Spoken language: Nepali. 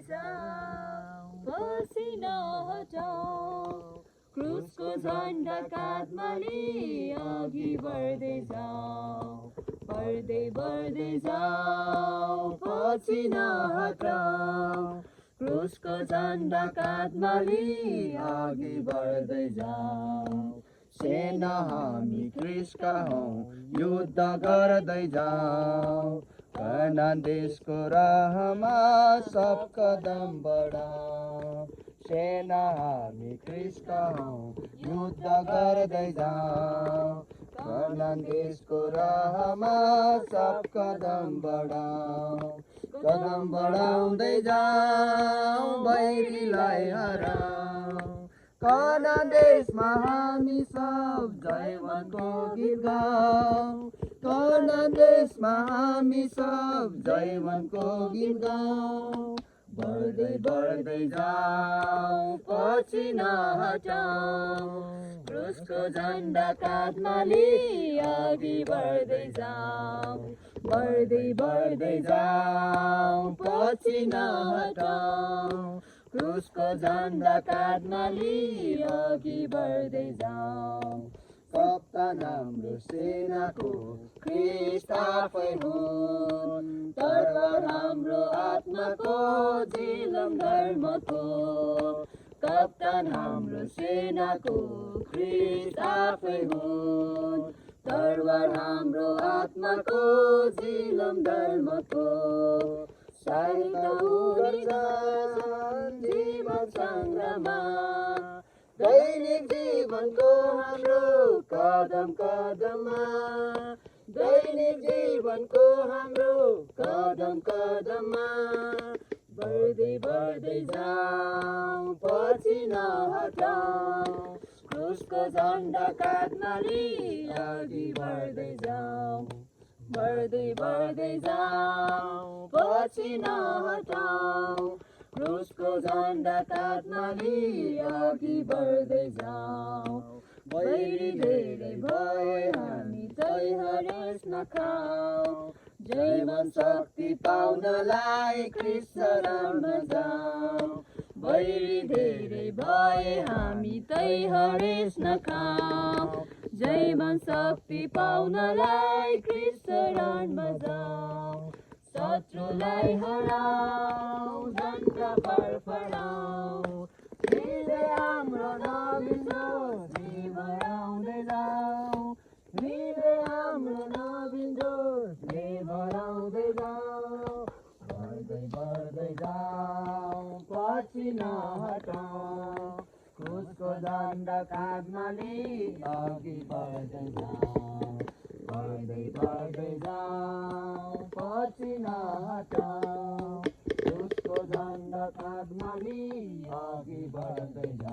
जाऊ पसिना हटाऊ क्रुसको झन्डा काँधमा लिई अघि बढ्दै जाऊ बढ्दै जाऊ पछि नहटाऊ क्रुसको झन्डा काँधमा लिई अघि बढ्दै जाऊ सेना हामी क्रिसका हौं युद्ध गर्दै जाऊ कनान देशको राहमा सब कदम बढाऊ सेना हामी क्रिसका हौं युद्ध गर्दै जाऊ कनान देशको राहमा सब कदम बढाऊ कदम बढाउँदै जाऊ बैरीलाई हराऊ कनान देशमा हामी सब जयवनको गीत गाऊ कनान देशमा हामी सब जयवनको गीत गाऊ बढ्दै जाऊ पछि नहटाऊ क्रुसको झन्डा काँधमा लिई अघि बढ्दै जाऊ बढ्दै जाऊ पछि नहटाऊ क्रुसको झन्डा काँधमा लिई अघि बढ्दै जाऊ कप्तान हाम्रो सेनाको ख्रीष्ट आफै हुन् तरवार हाम्रो आत्माको झिलम धर्मको कप्तान हाम्रो सेनाको ख्रीष्ट आफै हुन् तरवार हाम्रो आत्माको झिलम धर्मको सहायता उड्छन् जीवन सङ्ग्राममा दैनिक जीवनको हाम्रो कदम कदममा दैनिक जीवनको हाम्रो कदम कदममा बढ्दै जाऊ पछि नहटाऊ क्रुसको झन्डा काँधमा लिई अघि बढ्दै जाऊ बढ्दै जाऊ पछि नहटाऊ क्रुसको झन्डा काँधमा लिई अघि बढ्दै जाऊ बैरी धेरै भए हामी तै हरेस नखाऊ जयमान शक्ति पाउनलाई ख्रीष्ट शरणमा जाऊ बैरी धेरै भए हामी तै हरेस नखाऊ जयमान शक्ति पाउनलाई ख्रीष्ट शरणमा जाऊ शत्रुलाई हराऊ झन्डा फडफडाऊ हृदय हाम्रो नबिन्जोस् भराउँदै जाऊ हृदय हाम्रो नबिन्जोस् भराउँदै जाऊ बढ्दै जाऊ पछि नहटाऊ क्रुसको झन्डा काँधमा लिई अघि बढ्दै जाऊ बढ्दै जाऊ पछि नहटाऊ क्रुसको झन्डा काँधमा लिई अघि बढ्दै जाऊ